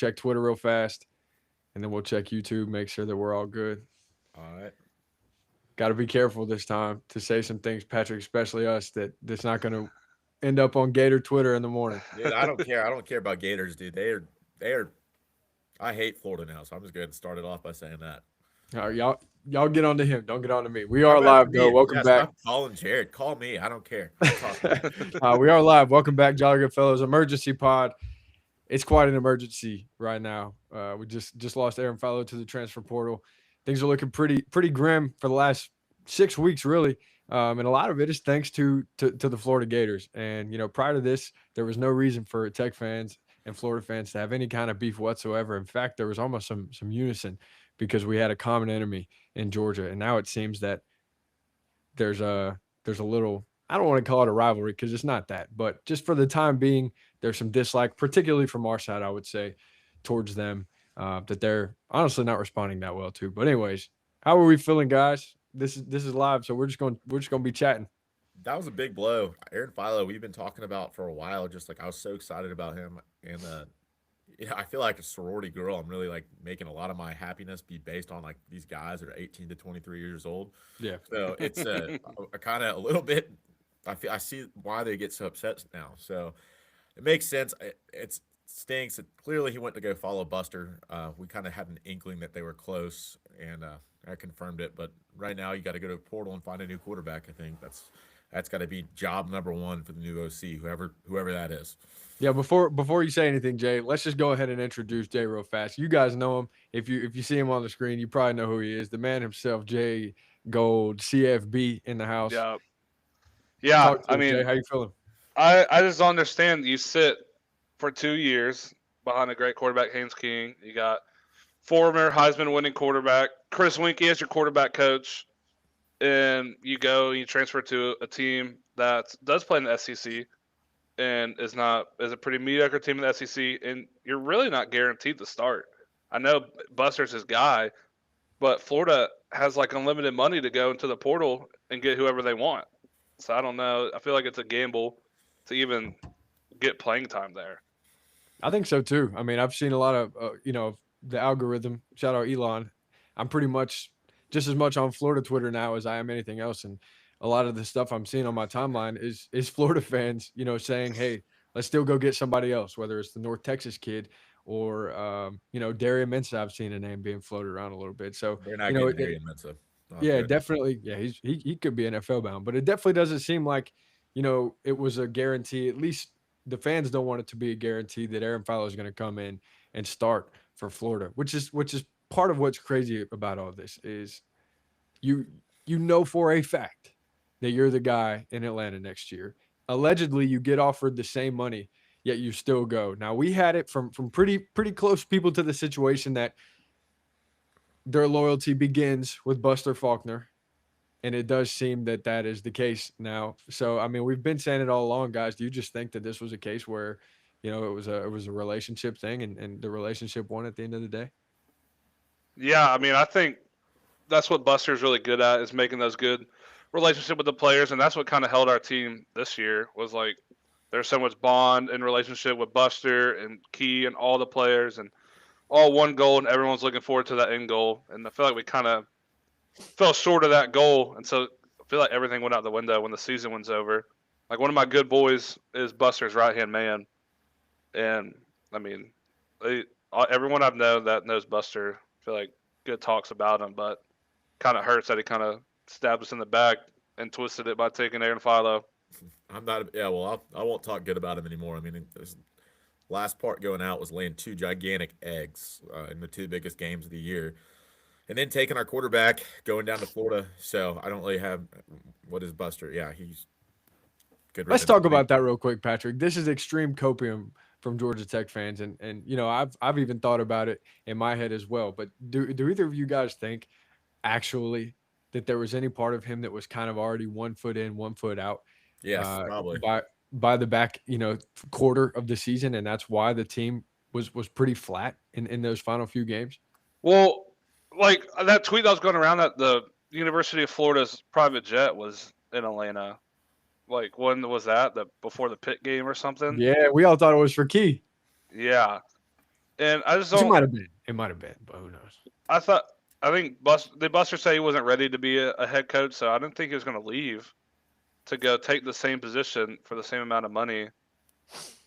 check Twitter real fast, and then we'll check YouTube, make sure that we're all good. All right. Got to be careful this time to say some things, Patrick, especially us, that's not going to end up on Gator Twitter in the morning. Dude, I don't care. I don't care about Gators, dude. They are. I hate Florida now, so I'm just going to start it off by saying that. All right, y'all get on to him. Don't get on to me. We How are about live, though. me? Welcome Yeah, back. stop calling Jared. Call me. I don't care. I'll talk to you. We are live. Welcome back, Jolly Good Fellows. Emergency pod. It's quite an emergency right now. We just lost Aaron Philo to the transfer portal. Things are looking pretty grim for the last 6 weeks, really. And a lot of it is thanks to the Florida Gators. And prior to this, there was no reason for Tech fans and Florida fans to have any kind of beef whatsoever. In fact, there was almost some unison because we had a common enemy in Georgia. And now it seems that there's a little, I don't want to call it a rivalry because it's not that, but just for the time being, there's some dislike, particularly from our side, I would say, towards them that they're honestly not responding that well to. But anyways, how are we feeling, guys? This is live, so we're just gonna be chatting. That was a big blow. Aaron Philo, we've been talking about for a while. Just like I was so excited about him, and I feel like a sorority girl. I'm really like making a lot of my happiness be based on like these guys that are 18 to 23 years old. Yeah, So it's a kind of a little bit. I see why they get so upset now. So it makes sense. It stinks. Clearly, he went to go follow Buster. We kind of had an inkling that they were close, and I confirmed it. But right now, you got to go to a portal and find a new quarterback. I think that's got to be job number one for the new OC, whoever that is. yeah. Before you say anything, Jay, let's just go ahead and introduce Jay real fast. You guys know him. If you see him on the screen, you probably know who he is. The man himself, Jay Gold, CFB in the house. Yeah. Yeah. Talk to I us, Jay. mean, How you feeling? I just don't understand. You sit for 2 years behind a great quarterback, Haynes King. You got former Heisman winning quarterback Chris Winkie as your quarterback coach, and you go and you transfer to a team that does play in the SEC and is a pretty mediocre team in the SEC, and you're really not guaranteed to start. I know Buster's his guy, but Florida has like unlimited money to go into the portal and get whoever they want. So I don't know. I feel like it's a gamble to even get playing time there. I think so too. I mean, I've seen a lot of the algorithm. Shout out Elon. I'm pretty much just as much on Florida Twitter now as I am anything else, and a lot of the stuff I'm seeing on my timeline is Florida fans, saying, "Hey, let's still go get somebody else," whether it's the North Texas kid or Darian Mensah. I've seen a name being floated around a little bit. So They're not you know, getting it, Darian Mensa. Not yeah, good. definitely. Yeah, he could be NFL bound, but it definitely doesn't seem like, it was a guarantee. At least the fans don't want it to be a guarantee that Aaron Philo is going to come in and start for Florida, which is part of what's crazy about all this is you you know for a fact that you're the guy in Atlanta next year. Allegedly, you get offered the same money, yet you still go. Now we had it from pretty close people to the situation that their loyalty begins with Buster Faulkner, and it does seem that that is the case now. So, I mean, we've been saying it all along, guys. Do you just think that this was a case where, it was a relationship thing, and the relationship won at the end of the day? Yeah, I mean, I think that's what Buster's really good at is making those good relationship with the players, and that's what kind of held our team this year was like there's so much bond and relationship with Buster and Key and all the players and all one goal, and everyone's looking forward to that end goal. And I feel like we kind of fell short of that goal, and so I feel like everything went out the window when the season was over. Like one of my good boys is Buster's right hand man, and I mean, everyone I've known that knows Buster, I feel like good talks about him, but kind of hurts that he kind of stabbed us in the back and twisted it by taking Aaron Philo. I'm not. Yeah, well, I won't talk good about him anymore. I mean, this last part going out was laying two gigantic eggs in the two biggest games of the year, and then taking our quarterback going down to Florida. So I don't really have what is Buster. Yeah, he's good Let's riddance. talk about that real quick, Patrick. This is extreme copium from Georgia Tech fans, and I've even thought about it in my head as well. But do either of you guys think actually that there was any part of him that was kind of already 1 foot in, 1 foot out Yes, uh, probably. by the back, quarter of the season, and that's why the team was pretty flat in those final few games? Well, like that tweet that was going around that the University of Florida's private jet was in Atlanta. Like when was that? The before the pit game or something? Yeah, we all thought it was for Key. Yeah. And I just Which it don't. might have been. It might have been, but who knows? I think did Buster say he wasn't ready to be a head coach, so I didn't think he was going to leave to go take the same position for the same amount of money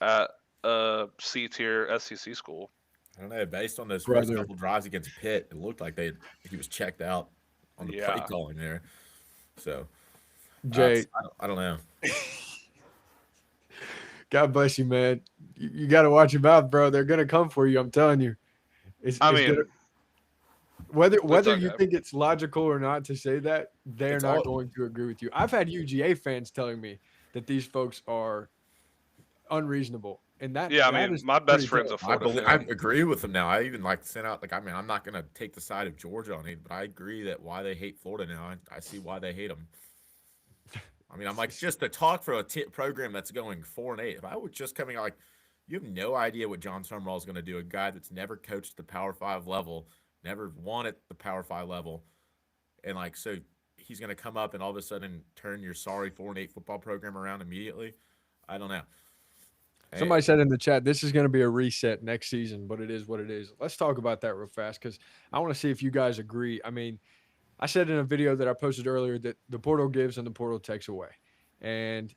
at a C tier SEC school. I don't know. Based on those first Brother. couple drives against Pitt, it looked like he was checked out on the play Yeah. calling there. So Jay, I don't know. God bless you, man. You got to watch your mouth, bro. They're gonna come for you. I'm telling you. It's I gonna mean, it's whether you okay. think it's logical or not to say that, they're It's not all going to agree with you. I've had UGA fans telling me that these folks are unreasonable, and Yeah, I that mean, is my pretty best friend's tough. a Florida I fan. agree with them now. I even sent out I'm not gonna take the side of Georgia on it, but I agree that why they hate Florida now. I see why they hate them. I mean, I'm like just to talk for a program that's going 4-8. If I were just coming out you have no idea what John Summerall is going to do. A guy that's never coached the Power 5 level, never won at the Power 5 level, and so he's going to come up and all of a sudden turn your sorry 4-8 football program around immediately. I don't know. Somebody said in the chat, this is going to be a reset next season, but it is what it is. Let's talk about that real fast because I want to see if you guys agree. I mean, I said in a video that I posted earlier that the portal gives and the portal takes away. And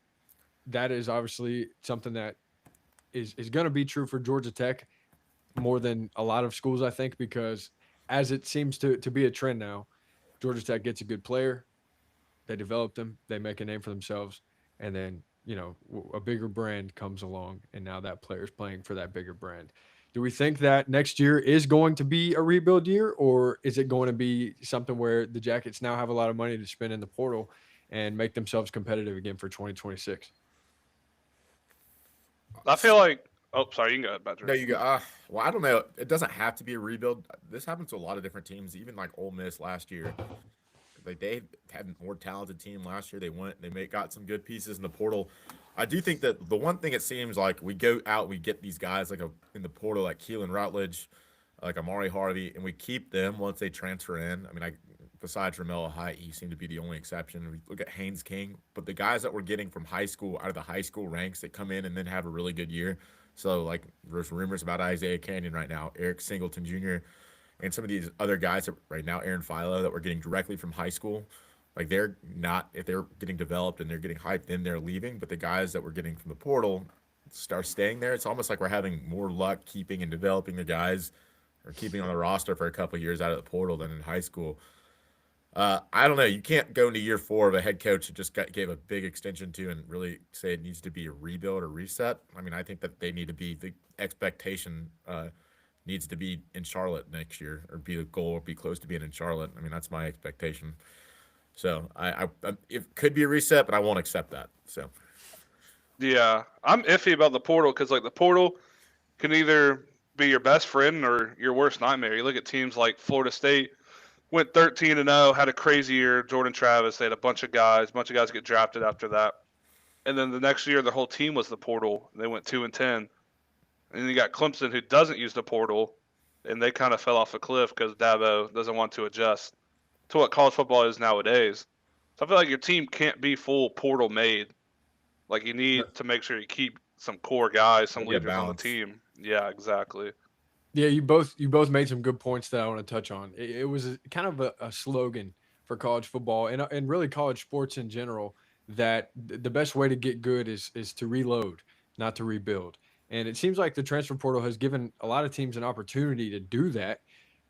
that is obviously something that is going to be true for Georgia Tech more than a lot of schools, I think, because as it seems to be a trend now, Georgia Tech gets a good player, they develop them, they make a name for themselves, and then a bigger brand comes along, and now that player is playing for that bigger brand. Do we think that next year is going to be a rebuild year, or is it going to be something where the Jackets now have a lot of money to spend in the portal and make themselves competitive again for 2026? I feel like. Oh, sorry. You can go ahead, Patrick. No, you go. Well, I don't know. It doesn't have to be a rebuild. This happens to a lot of different teams, even like Ole Miss last year. They had a more talented team last year. They got some good pieces in the portal. I do think that the one thing it seems like we go out, we get these guys in the portal like Keelan Rutledge, like Amari Harvey, and we keep them once they transfer in. I mean, besides Romello Height, he seemed to be the only exception. We look at Haynes King, but the guys that we're getting from high school, out of the high school ranks, that come in and then have a really good year. So there's rumors about Isaiah Canyon right now, Eric Singleton Jr., and some of these other guys that right now, Aaron Philo, that we're getting directly from high school. They're not, if they're getting developed and they're getting hyped, then they're leaving. But the guys that we're getting from the portal start staying there. It's almost like we're having more luck keeping and developing the guys or keeping on the roster for a couple of years out of the portal than in high school. I don't know. You can't go into year 4 of a head coach that just gave a big extension to and really say it needs to be a rebuild or reset. I mean, I think that they need to be the expectation needs to be in Charlotte next year, or be the goal, or be close to being in Charlotte. I mean, that's my expectation. So I it could be a reset, but I won't accept that. So Yeah, I'm iffy about the portal because the portal can either be your best friend or your worst nightmare. You look at teams like Florida State, went 13-0, had a crazy year. Jordan Travis, they had a bunch of guys get drafted after that, and then the next year their whole team was the portal. They went 2-10, and then you got Clemson who doesn't use the portal, and they kind of fell off a cliff because Dabo doesn't want to adjust to what college football is nowadays. So I feel like your team can't be full portal made. You need to make sure you keep some core guys, some there'll be a leaders on the balance. team. Yeah, exactly. Yeah, you both made some good points that I want to touch on. It was kind of a slogan for college football and really college sports in general that the best way to get good is to reload, not to rebuild. And it seems like the transfer portal has given a lot of teams an opportunity to do that.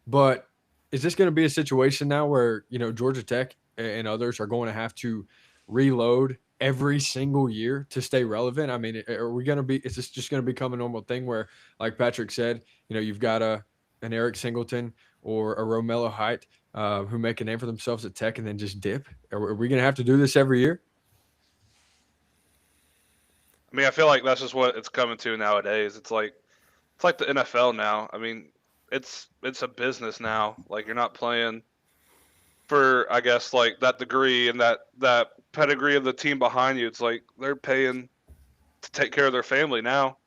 But is this going to be a situation now where Georgia Tech and others are going to have to reload every single year to stay relevant? I mean, are we going to be? Is this just going to become a normal thing where, like Patrick said, you've got an Eric Singleton or a Romello Height who make a name for themselves at Tech and then just dip? Are we going to have to do this every year? I mean, I feel like that's just what it's coming to nowadays. It's like the NFL now. I mean, it's a business now. You're not playing for, I guess, that degree and that pedigree of the team behind you. It's like they're paying to take care of their family now.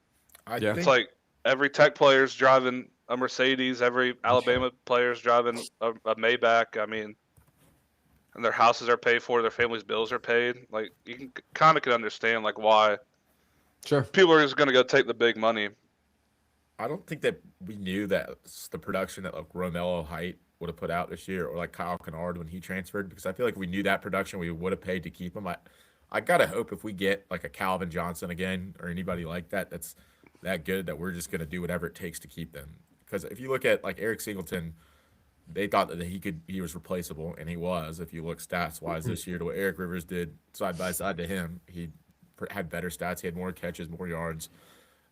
I Yeah. It's think like every Tech player's driving a Mercedes, every Alabama player's driving a Maybach. I mean, and their houses are paid for, their family's bills are paid. You can understand why Sure. people are just gonna go take the big money. I don't think that we knew that the production that like Romello Height would have put out this year, or like Kyle Kennard when he transferred, because I feel like if we knew that production, we would have paid to keep him. I gotta hope if we get like a Calvin Johnson again or anybody like that that's that good, that we're just gonna do whatever it takes to keep them. Because if you look at like Eric Singleton, they thought that he was replaceable, and he was. If you look stats wise this year to what Eric Rivers did side by side to him, he had better stats. He had more catches, more yards.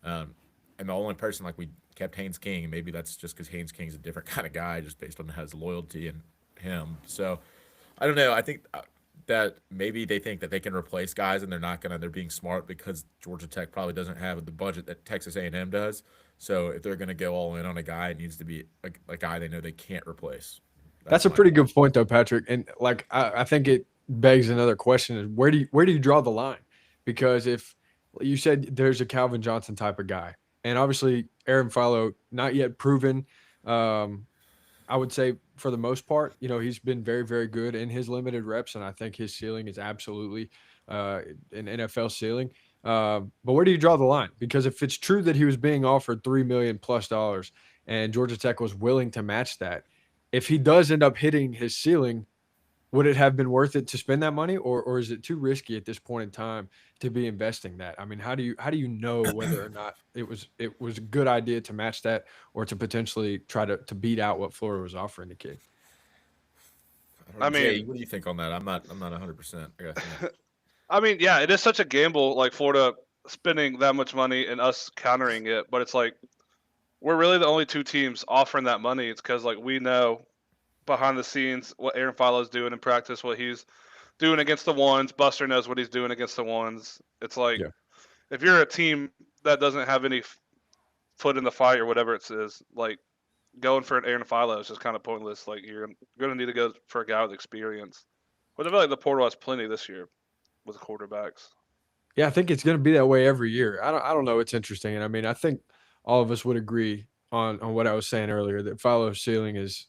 Um, and the only person like we kept Haynes King, and maybe that's just because Haynes King's a different kind of guy, just based on his loyalty and him. So I don't know. I think that maybe they think that they can replace guys, and they're not gonna. They're being smart because Georgia Tech probably doesn't have the budget that Texas A&M does. So if they're gonna go all in on a guy, it needs to be a guy they know they can't replace. That's a My pretty thought. good point, though, Patrick. And like, I think it begs another question: is where do you draw the line? Because if you said there's a Calvin Johnson type of guy, and obviously Aaron Philo not yet proven. Um, I would say for the most part, he's been very, very good in his limited reps, and I think his ceiling is absolutely an NFL ceiling. But where do you draw the line? Because if it's true that he was being offered $3 million plus, and Georgia Tech was willing to match that, if he does end up hitting his ceiling, would it have been worth it to spend that money, or is it too risky at this point in time to be investing that? I mean, how do you know whether or not it was a good idea to match that, or to potentially try to beat out what Florida was offering the kid? I don't I know, Jay, mean, what do you think on that? I'm not 100%. I gotta think. I mean, yeah, it is such a gamble, like Florida spending that much money and us countering it. But it's like we're really the only two teams offering that money. It's because like we know behind the scenes what Aaron Filo's doing in practice, what he's doing against the ones. Buster knows what he's doing against the ones. It's like Yeah. if you're a team that doesn't have any foot in the fight or whatever it is, like going for an Aaron Philo is just kind of pointless. Like you're going to need to go for a guy with experience. But I feel like the portal has plenty this year with quarterbacks. Yeah, I think it's going to be that way every year. I don't know. It's interesting, and I mean, I think all of us would agree on what I was saying earlier, that Filo's ceiling is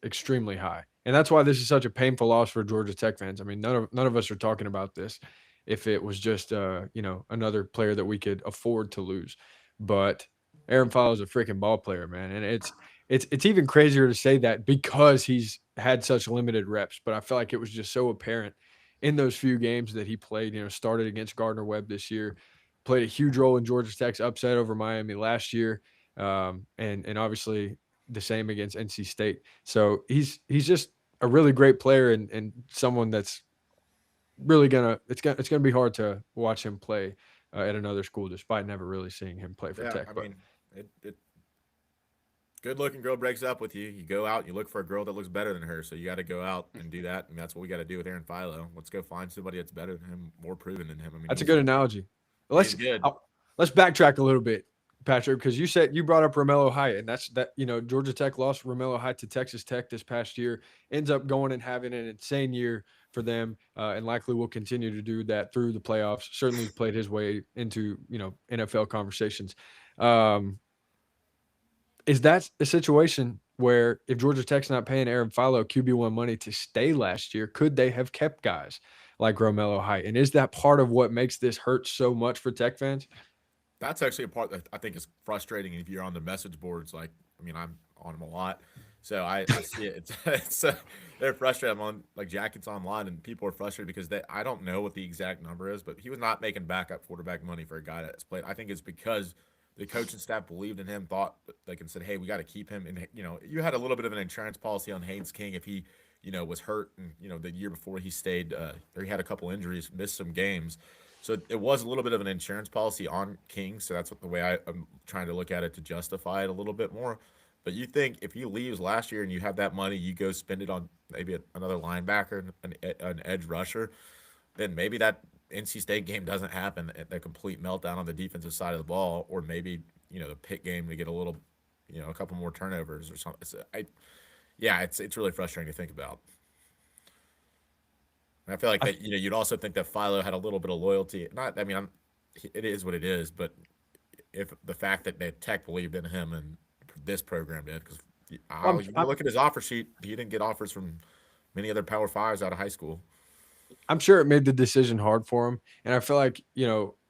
extremely high, and that's why this is such a painful loss for Georgia Tech fans. I mean, none of us are talking about this if it was just another player that we could afford to lose, but Aaron Filo's a freaking ball player, man, and it's even crazier to say that because he's had such limited reps. But I feel like it was just so apparent in those few games that he played. Started against Gardner Webb this year, played a huge role in Georgia Tech's upset over Miami last year, and obviously the same against NC State. So he's just a really great player, and someone that's really it's gonna be hard to watch him play at another school, despite never really seeing him play for Yeah, Tech. I But mean, it good looking girl breaks up with you. You go out, you look for a girl that looks better than her. So you got to go out and do that, and that's what we got to do with Aaron Philo. Let's go find somebody that's better than him, more proven than him. I mean, that's a good analogy. he's Let's good. let's backtrack a little bit, Patrick, because you brought up Romello Height, and Georgia Tech lost Romello Height to Texas Tech this past year. Ends up going and having an insane year for them, and likely will continue to do that through the playoffs. Certainly played his way into NFL conversations. Um, is that a situation where if Georgia Tech's not paying Aaron Philo QB1 money to stay last year, could they have kept guys like Romello Height? And is that part of what makes this hurt so much for Tech fans? That's actually a part that I think is frustrating. If you're on the message boards, like, I mean, I'm on them a lot. So I see it. They're frustrated. I'm on like Jackets Online, and people are frustrated because I don't know what the exact number is, but he was not making backup quarterback money for a guy that's played. I think it's because the coaching staff believed in him, thought they can said, hey, we got to keep him. And you had a little bit of an insurance policy on Haynes King if he was hurt, and the year before he stayed, or he had a couple injuries, missed some games. So it was a little bit of an insurance policy on King. So that's the way I'm trying to look at it to justify it a little bit more. But you think if he leaves last year and you have that money, you go spend it on maybe another linebacker, an edge rusher, then maybe that NC State game doesn't happen, the complete meltdown on the defensive side of the ball, or maybe the Pitt game to get a couple more turnovers or something. It's really frustrating to think about. And I feel like that you'd also think that Philo had a little bit of loyalty. Not, I mean, it is what it is, but if the fact that Tech believed in him and this program did, because you look at his offer sheet, he didn't get offers from many other Power Fives out of high school. I'm sure it made the decision hard for him, and I feel like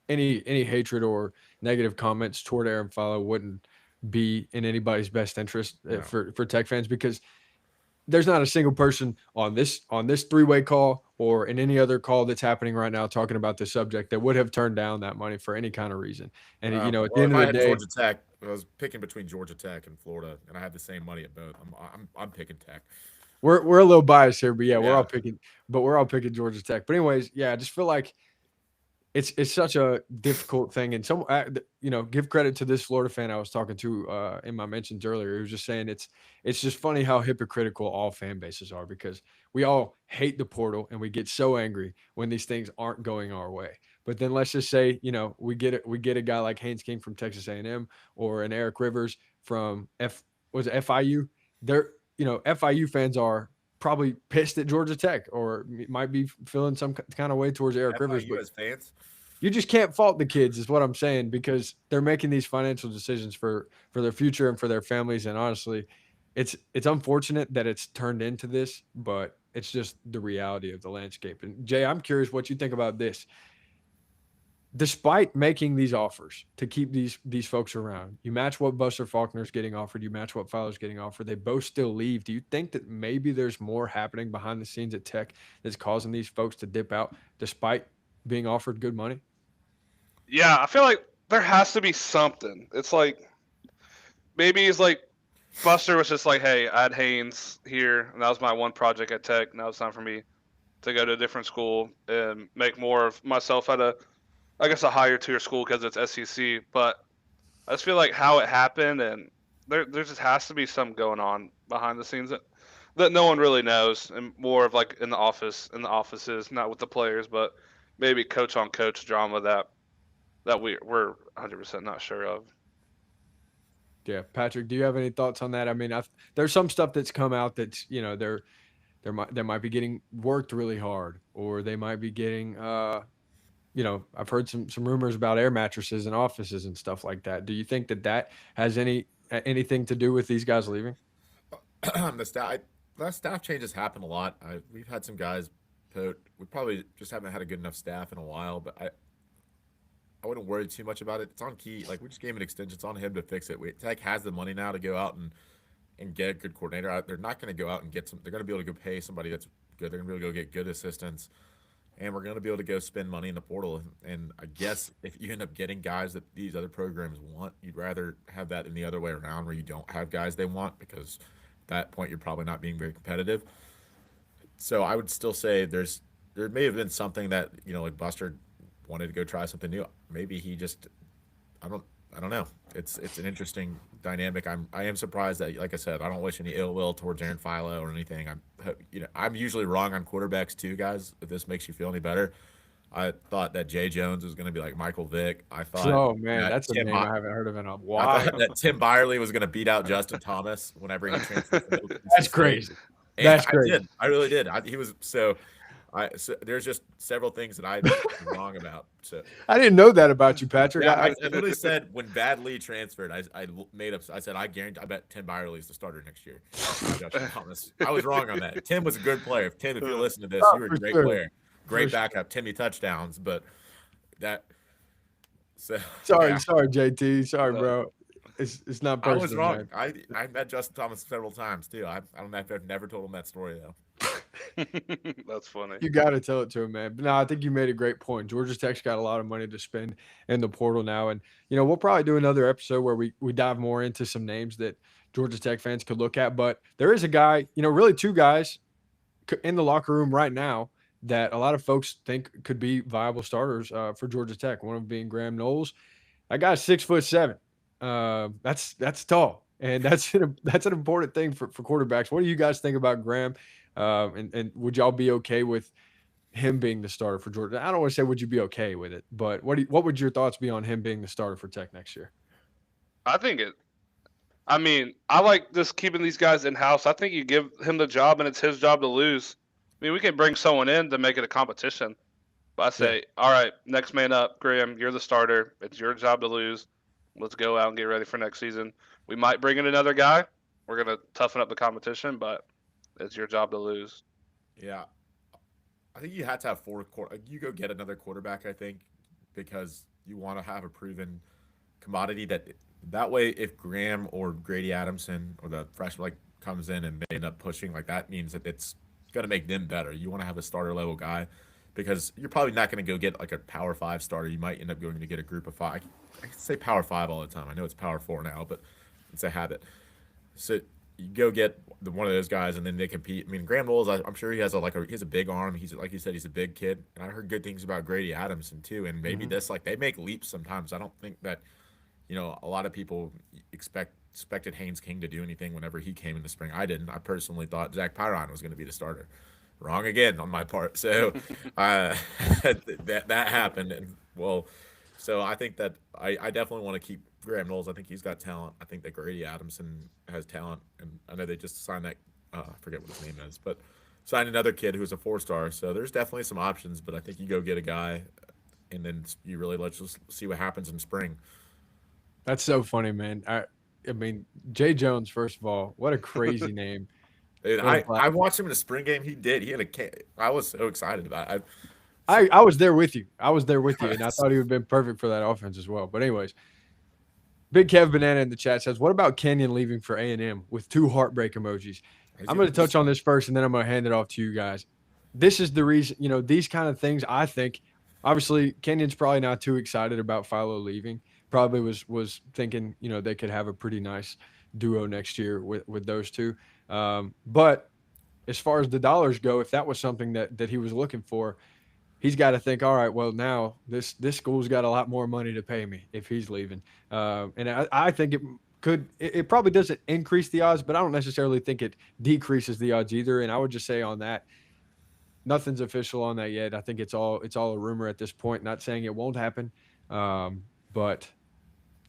any hatred or negative comments toward Aaron Philo wouldn't be in anybody's best interest No. for Tech fans, because there's not a single person on this three-way call or in any other call that's happening right now talking about this subject that would have turned down that money for any kind of reason. And at the Well, end if of I the had day, Georgia Tech, I was picking between Georgia Tech and Florida, and I had the same money at both. I'm picking Tech. we're a little biased here, but yeah, Yeah. we're all picking Georgia Tech. But anyways, yeah, I just feel like it's such a difficult thing, and give credit to this Florida fan I was talking to in my mentions earlier. He was just saying it's just funny how hypocritical all fan bases are, because we all hate the portal and we get so angry when these things aren't going our way. But then let's just say we get a guy like Haynes King from Texas A&M, or an Eric Rivers from FIU. They're FIU fans are probably pissed at Georgia Tech, or might be feeling some kind of way towards Eric Rivers, FIU but as fans. you just can't fault the kids, is what I'm saying, because they're making these financial decisions for their future and for their families. And honestly, it's unfortunate that it's turned into this, but it's just the reality of the landscape. And Jay, I'm curious what you think about this. Despite making these offers to keep these folks around, you match what Buster Faulkner's getting offered, you match what Philo's getting offered, they both still leave. Do you think that maybe there's more happening behind the scenes at Tech that's causing these folks to dip out despite being offered good money? Yeah, I feel like there has to be something. It's like maybe it's like Buster was just like, hey, I had Haynes here, and that was my one project at Tech. Now it's time for me to go to a different school and make more of myself at I guess, a higher tier school because it's SEC. But I just feel like how it happened, and there just has to be some going on behind the scenes that no one really knows, and more of like in the offices, not with the players, but maybe coach on coach drama that we're 100% not sure of. Yeah, Patrick, do you have any thoughts on that? I mean, there's some stuff that's come out that's they might be getting worked really hard, or they might be getting I've heard some rumors about air mattresses in offices and stuff like that. Do you think that has anything to do with these guys leaving? The staff changes happen a lot. We've had some guys we probably just haven't had a good enough staff in a while, but I wouldn't worry too much about it. It's on Key. Like, we just gave him an extension. It's on him to fix it. Tech has the money now to go out and get a good coordinator. They're not going to go out and get some. They're going to be able to go pay somebody that's good. They're going to be able to go get good assistants, and we're going to be able to go spend money in the portal. And I guess if you end up getting guys that these other programs want, you'd rather have that in the other way around, where you don't have guys they want, because at that point you're probably not being very competitive. So I would still say there may have been something that like Buster wanted to go try something new. Maybe he just I don't I don't know. It's an interesting dynamic. I am surprised that, like I said, I don't wish any ill will towards Aaron Philo or anything. I'm usually wrong on quarterbacks too, guys. If this makes you feel any better, I thought that Jay Jones was going to be like Michael Vick. I thought Oh man, that that's a name I haven't heard of in a I thought while. that Tim Byerly was going to beat out Justin Thomas whenever he transferred to Middle Tennessee That's State. crazy. And That's I crazy. did. I really did. He was so. So there's just several things that I was wrong about. So I didn't know that about you, Patrick. yeah, I literally said when Bad Lee transferred, I made up. I said I guarantee. I bet Tim Byerly's the starter next year. Justin Thomas. I was wrong on that. Tim was a good player. Tim, if you're listening to this, you were a great player, great backup, Timmy touchdowns. But that. So Sorry, yeah, sorry, JT. Sorry, No. bro. It's not I personal. was wrong. Man. I met Justin Thomas several times too. I don't know if I've never told him that story though. That's funny. You got to tell it to him, man. But no, I think you made a great point. Georgia Tech's got a lot of money to spend in the portal now, and we'll probably do another episode where we dive more into some names that Georgia Tech fans could look at. But there is a guy, really two guys in the locker room right now that a lot of folks think could be viable starters for Georgia Tech. One of them being Graham Knowles. That guy's 6'7". That's tall, and that's an important thing for quarterbacks. What do you guys think about Graham? And would y'all be okay with him being the starter for Georgia? I don't want to say would you be okay with it, but what would your thoughts be on him being the starter for Tech next year? I think it. I mean, I like just keeping these guys in house. I think you give him the job, and it's his job to lose. I mean, we can bring someone in to make it a competition. But I say, all right, next man up, Graham. You're the starter. It's your job to lose. Let's go out and get ready for next season. We might bring in another guy. We're gonna toughen up the competition, but it's your job to lose. Yeah, I think you had to have you go get another quarterback. I think because you want to have a proven commodity that That way, if Graham or Grady Adamson or the freshman like comes in and they end up pushing, like that means that it's going to make them better. You want to have a starter level guy because you're probably not going to go get like a power five starter. You might end up going to get a group of five. I can say power five all the time. I know it's power four now, but it's a habit. So you go get one of those guys, and then they compete. I mean, Graham Knowles, I'm sure he has he has a big arm. He's like you said, he's a big kid, and I heard good things about Grady Adamson too. And maybe Mhm. this like they make leaps sometimes. I don't think that a lot of people expected Haynes King to do anything whenever he came in the spring. I didn't. I personally thought Zach Pyron was going to be the starter. Wrong again on my part. So that happened, and well, so I think that I definitely want to keep Graham Knowles. I think he's got talent. I think that Grady Adamson has talent, and I know they just signed that. I forget what his name is, but signed another kid who's a 4-star. So there's definitely some options, but I think you go get a guy, and then you really let's just see what happens in spring. That's so funny, man. I mean, Jay Jones. First of all, what a crazy name. Dude, What a I platform. watched him in a spring game. He did. He had I was so excited about it. I was there with you. I was there with you, and I thought he would have been perfect for that offense as well. But anyways, Big Kev Banana in the chat says, "What about Kenyon leaving for A&M with 2 heartbreak emojis?" I'm going to touch on this first, and then I'm going to hand it off to you guys. This is the reason, these kind of things. I think, obviously, Kenyon's probably not too excited about Philo leaving. Probably was thinking, they could have a pretty nice duo next year with those two. But as far as the dollars go, if that was something that he was looking for, he's got to think, all right, well, now this school's got a lot more money to pay me if he's leaving. And I think it probably doesn't increase the odds, but I don't necessarily think it decreases the odds either. And I would just say on that, nothing's official on that yet. I think it's all a rumor at this point. Not saying it won't happen, but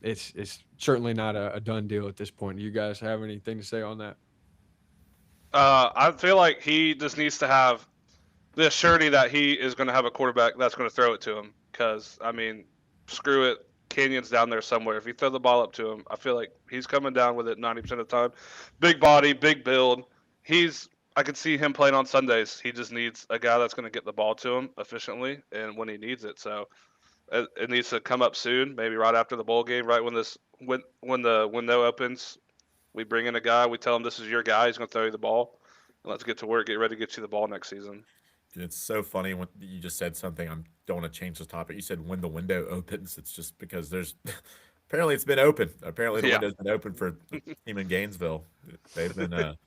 it's certainly not a done deal at this point. Do you guys have anything to say on that? I feel like he just needs to have the surety that he is going to have a quarterback that's going to throw it to him. Because I mean, screw it, Canyon's down there somewhere. If you throw the ball up to him, I feel like he's coming down with it 90% of the time. Big body, big build. I could see him playing on Sundays. He just needs a guy that's going to get the ball to him efficiently and when he needs it. So it needs to come up soon, maybe right after the bowl game, right when the window opens. We bring in a guy. We tell him this is your guy. He's going to throw you the ball. And let's get to work. Get ready to get you the ball next season. It's so funny when you just said something. I don't want to change the topic. You said when the window opens. It's just because there's apparently it's been open. Apparently the Yeah. window's been open for the team in Gainesville. They've been That's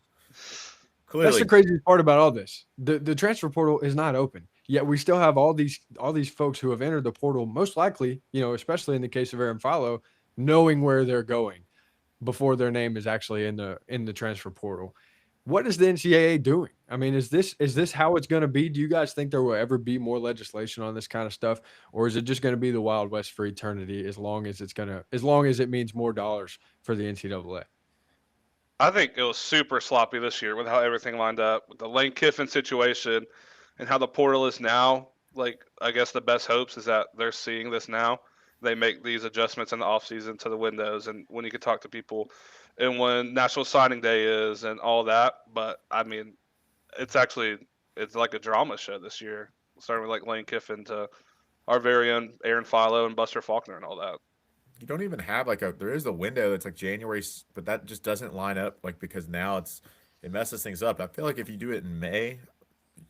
clearly. the craziest part about all this. The transfer portal is not open. Yet we still have all these folks who have entered the portal, most likely, especially in the case of Aaron Philo, knowing where they're going before their name is actually in the transfer portal. What is the NCAA doing? I mean, is this how it's going to be? Do you guys think there will ever be more legislation on this kind of stuff, or is it just going to be the Wild West for eternity as long as it means more dollars for the NCAA? I think it was super sloppy this year with how everything lined up with the Lane Kiffin situation and how the portal is now. Like, I guess the best hopes is that they're seeing this now. They make these adjustments in the offseason to the windows and when you can talk to people and when National Signing Day is and all that. But I mean, it's like a drama show this year, starting with like Lane Kiffin to our very own Aaron Philo and Buster Faulkner and all that. You don't even have there is a window that's like January, but that just doesn't line up because now it messes things up. I feel like if you do it in May,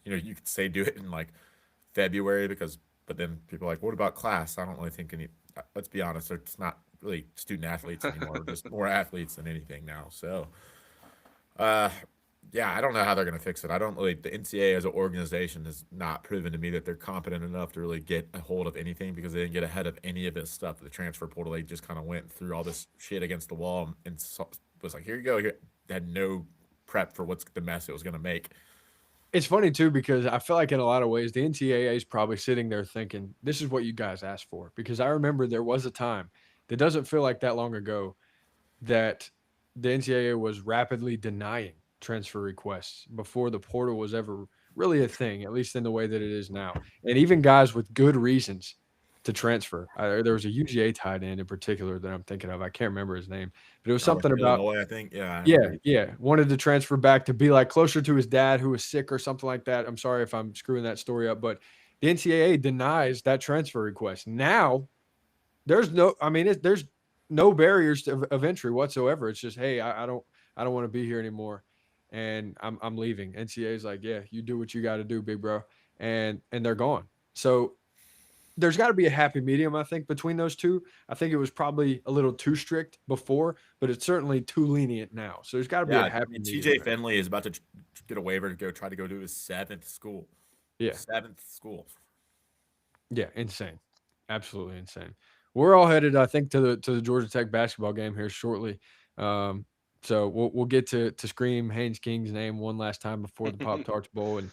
you could say do it in like February but then people are like, what about class? I don't really think let's be honest, it's not really student athletes anymore. We're just more athletes than anything now. So, uh, yeah, I don't know how they're going to fix it. I don't really, the NCAA as an organization has not proven to me that they're competent enough to really get a hold of anything because they didn't get ahead of any of this stuff. The transfer portal, they just kind of went through all this shit against the wall and was like, here you go. Here, they had no prep for what's the mess it was going to make. It's funny too because I feel like in a lot of ways the NCAA is probably sitting there thinking, "This is what you guys asked for." Because I remember there was a time that doesn't feel like that long ago that the NCAA was rapidly denying transfer requests before the portal was ever really a thing, at least in the way that it is now. And even guys with good reasons to transfer. There was a UGA tight end in particular that I'm thinking of. I can't remember his name, but it was something about Illinois, I think. Yeah. yeah, wanted to transfer back to be like closer to his dad who was sick or something like that. I'm sorry if I'm screwing that story up, but the NCAA denies that transfer request. Now there's no, I mean, there's no barriers of entry whatsoever. It's just, hey, I don't want to be here anymore, and I'm leaving. NCAA is like, yeah, you do what you got to do, big bro, and they're gone. So there's got to be a happy medium, I think, between those two. I think it was probably a little too strict before, but it's certainly too lenient now. So there's got to be a Yeah, I happy mean, medium TJ there. Finley is about to get a waiver to try to go to his seventh school. Yeah, Seventh school. yeah, insane, absolutely insane. We're all headed, I think, to the Georgia Tech basketball game here shortly. Um, so we'll get to scream Haynes King's name one last time before the Pop Tarts Bowl, and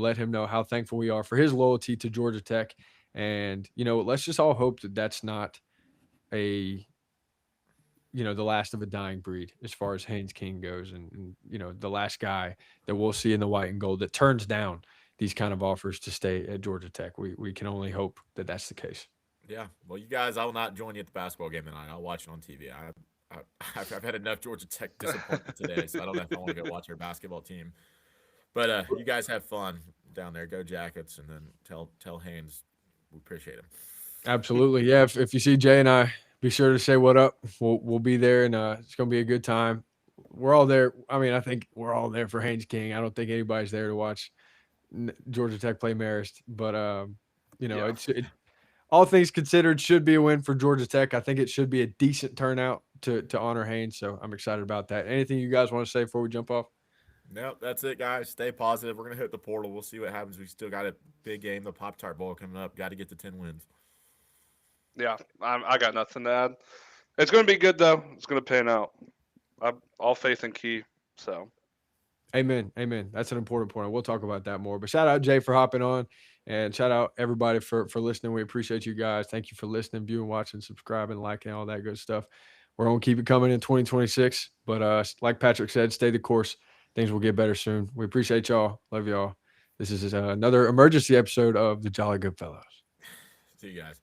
let him know how thankful we are for his loyalty to Georgia Tech. And let's just all hope that that's not a the last of a dying breed as far as Haynes King goes, and the last guy that we'll see in the white and gold that turns down these kind of offers to stay at Georgia Tech. We can only hope that that's the case. Yeah. Well, you guys, I will not join you at the basketball game tonight. I'll watch it on TV. I've had enough Georgia Tech disappointment today, so I don't know if I want to go watch our basketball team. But you guys have fun down there. Go Jackets, and then tell Haynes we appreciate him. Absolutely, yeah. If you see Jay and I, be sure to say what up. We'll be there, and it's gonna be a good time. We're all there. I mean, I think we're all there for Haynes King. I don't think anybody's there to watch Georgia Tech play Marist, but Yeah. all things considered, should be a win for Georgia Tech. I think it should be a decent turnout to honor Haynes. So I'm excited about that. Anything you guys want to say before we jump off? Nope, that's it, guys. Stay positive. We're gonna hit the portal. We'll see what happens. We still got a big game, the Pop Tart Bowl coming up. Got to get to 10 wins. Yeah. I got nothing to add. It's going to be good, though. It's going to pan out. All faith in Key. So, Amen. Amen. That's an important point. We'll talk about that more. But shout out Jay for hopping on, and shout out everybody for listening. We appreciate you guys. Thank you for listening, viewing, watching, subscribing, liking, all that good stuff. We're gonna keep it coming in 2026. But like Patrick said, stay the course. Things will get better soon. We appreciate y'all. Love y'all. This is another emergency episode of the Jolly Good Fellows. See you guys.